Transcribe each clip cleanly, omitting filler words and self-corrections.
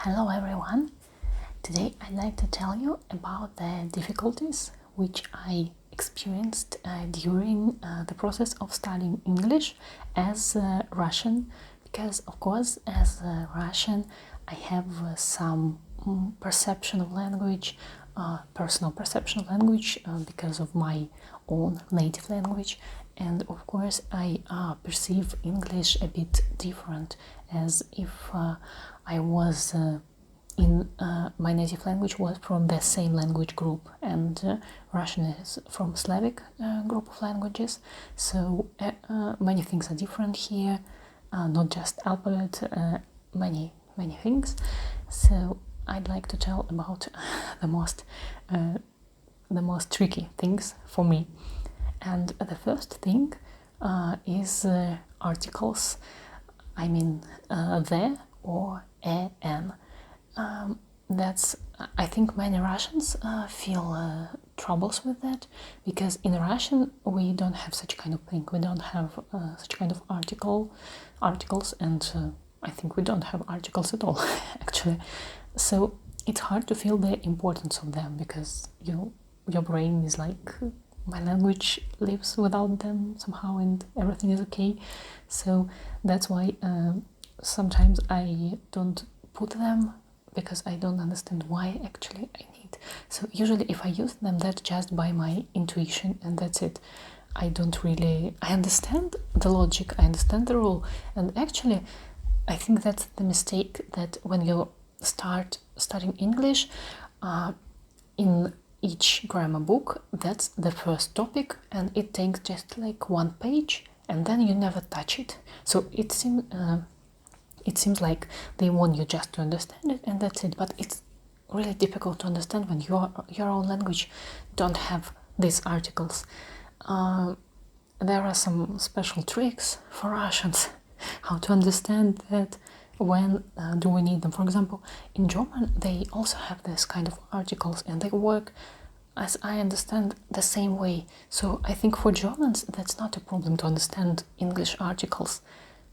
Hello everyone! Today I'd like to tell you about the difficulties which I experienced during the process of studying English as Russian, because of course as Russian I have some perception of language, personal perception of language because of my own native language, and of course I perceive English a bit different, as if I was in my native language was from the same language group, and Russian is from Slavic group of languages, so many things are different here, not just alphabet, many things. So I'd like to tell about the most tricky things for me. And the first thing is articles. I mean the or an. I think many Russians feel troubles with that, because in Russian we don't have such kind of thing. We don't have such kind of articles, and I think we don't have articles at all actually. So it's hard to feel the importance of them, because your brain is like, my language lives without them somehow and everything is okay. So that's why sometimes I don't put them, because I don't understand why actually I need. So usually if I use them, that's just by my intuition and that's it. I understand the logic, I understand the rule, and actually I think that's the mistake, that when you start studying English, in each grammar book, that's the first topic and it takes just like one page and then you never touch it. So it seems like they want you just to understand it and that's it, but it's really difficult to understand when your own language don't have these articles. There are some special tricks for Russians how to understand that, when do we need them. For example, in German they also have this kind of articles and they work, as I understand, the same way. So I think for Germans that's not a problem to understand English articles,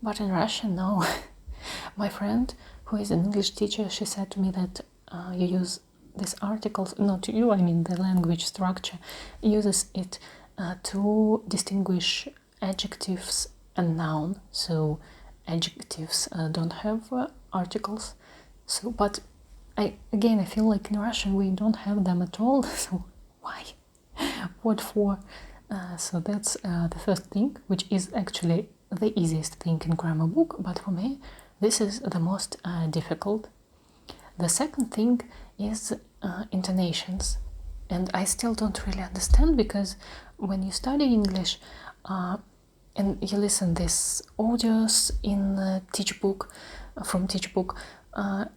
but in Russian, no. My friend, who is an English teacher, she said to me that you use these articles, not you, I mean the language structure uses it to distinguish adjectives and noun. So adjectives don't have articles. So, but I feel like in Russian we don't have them at all. So why? What for? So that's the first thing, which is actually the easiest thing in grammar book, but for me this is the most difficult. The second thing is intonations, and I still don't really understand, because when you study English and you listen these audios in from teach book,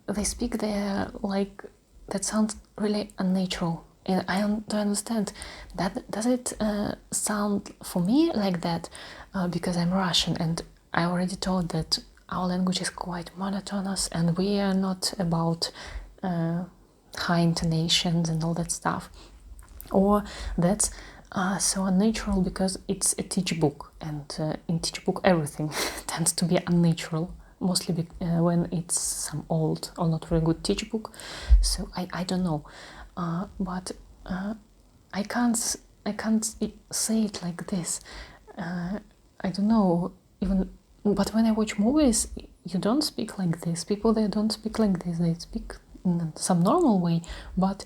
they speak there like that sounds really unnatural, and I don't understand that. Does it sound for me like that because I'm Russian, and I already told that our language is quite monotonous and we are not about high intonations and all that stuff, or that's so unnatural because it's a teach book, and in teach book everything tends to be unnatural, mostly when it's some old or not very good teach book. So I don't know, but I can't say it like this. I don't know even, but when I watch movies, you don't speak like this. People there don't speak like this. They speak in some normal way, but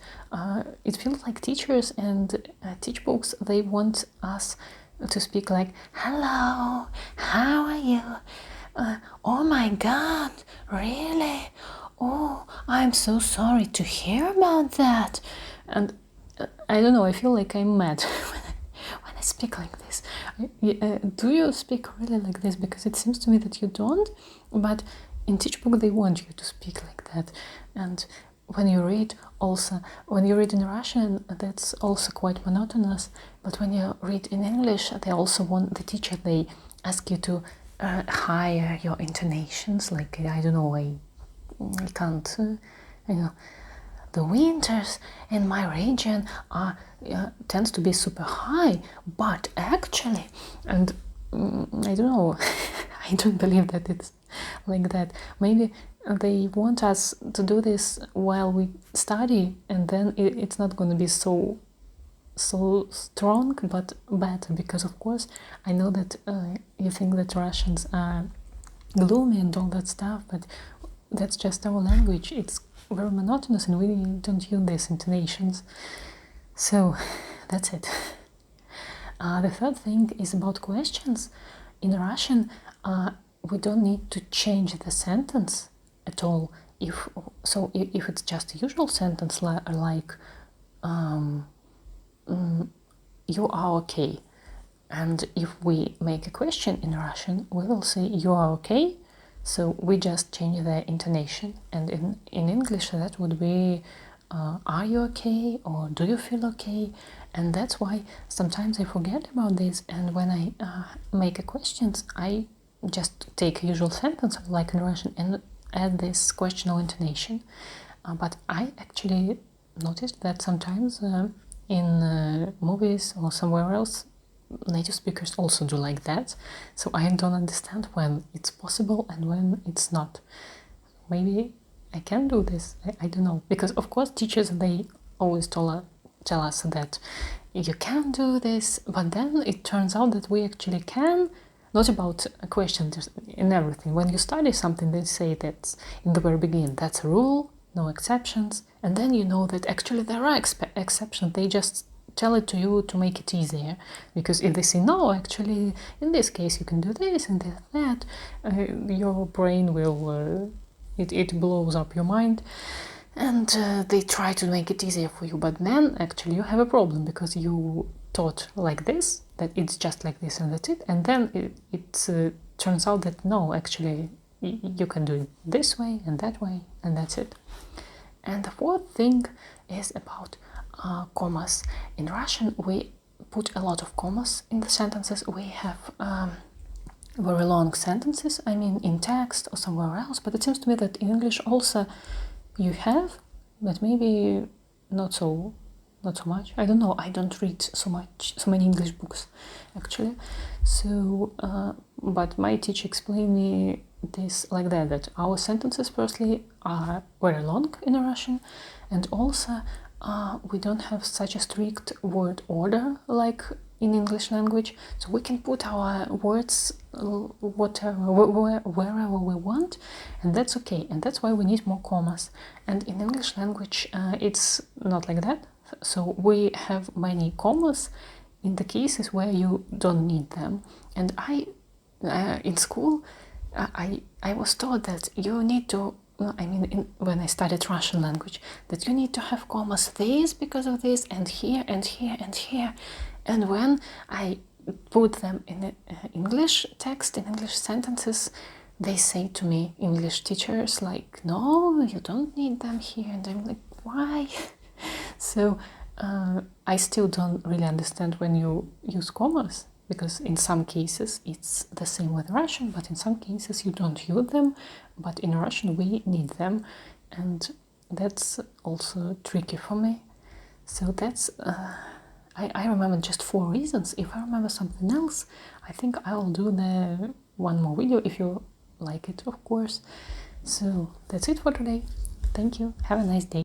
it feels like teachers and teach books, they want us to speak like, hello, how are you? Oh my god, really? Oh, I'm so sorry to hear about that. And I don't know, I feel like I'm mad when I speak like this. Do you speak really like this? Because it seems to me that you don't, but in teach book they want you to speak like that. And when you read in Russian, that's also quite monotonous, but when you read in English, they also want, the teacher, they ask you to higher your intonations, like, I don't know, I can't, the winters in my region are tends to be super high, but actually, and I don't know, I don't believe that it's like that. Maybe they want us to do this while we study, and then it's not going to be so strong, but better, because of course I know that you think that Russians are gloomy and all that stuff, but that's just our language. It's very monotonous and we don't use these intonations. So that's it. The third thing is about questions. In Russian, we don't need to change the sentence at all. If it's just a usual sentence like you are okay, and if we make a question in Russian, we will say you are okay. So we just change the intonation, and in English that would be are you okay, or do you feel okay? And that's why sometimes I forget about this, and when I make a questions, I just take a usual sentence like in Russian and add this questional intonation. But I actually noticed that sometimes in movies or somewhere else, native speakers also do like that. So I don't understand when it's possible and when it's not. Maybe I can do this. I don't know. Because of course teachers, they always tell us that you can do this, but then it turns out that we actually can. Not about a question, just in everything. When you study something, they say that in the very beginning, that's a rule, no exceptions. And then you know that actually there are exceptions. They just tell it to you to make it easier. Because if they say, no, actually, in this case, you can do this and that, your brain will, it blows up your mind. And they try to make it easier for you. But then actually you have a problem, because you taught like this, that it's just like this and that's it. And then it turns out that no, actually you can do it this way and that's it. And the fourth thing is about commas. In Russian, we put a lot of commas in the sentences. We have very long sentences, I mean in text or somewhere else, but it seems to me that in English also you have, but maybe not so much. I don't know. I don't read so many English books, actually. So, but my teacher explained me this like that our sentences firstly are very long in Russian, and also we don't have such a strict word order like in English language, so we can put our words wherever we want, and that's okay. And that's why we need more commas. And in English language, it's not like that. So we have many commas in the cases where you don't need them. And in school, I was taught that you need to, when I studied Russian language, that you need to have commas this because of this, and here, and here, and here. And when I put them in English text, in English sentences, they say to me, English teachers, like, no, you don't need them here. And I'm like, why? So I still don't really understand when you use commas, because in some cases it's the same with Russian, but in some cases you don't use them, but in Russian we need them, and that's also tricky for me. So that's I remember just 4 reasons. If I remember something else, I think I'll do the one more video if you like it, of course. So that's it for today. Thank you. Have a nice day.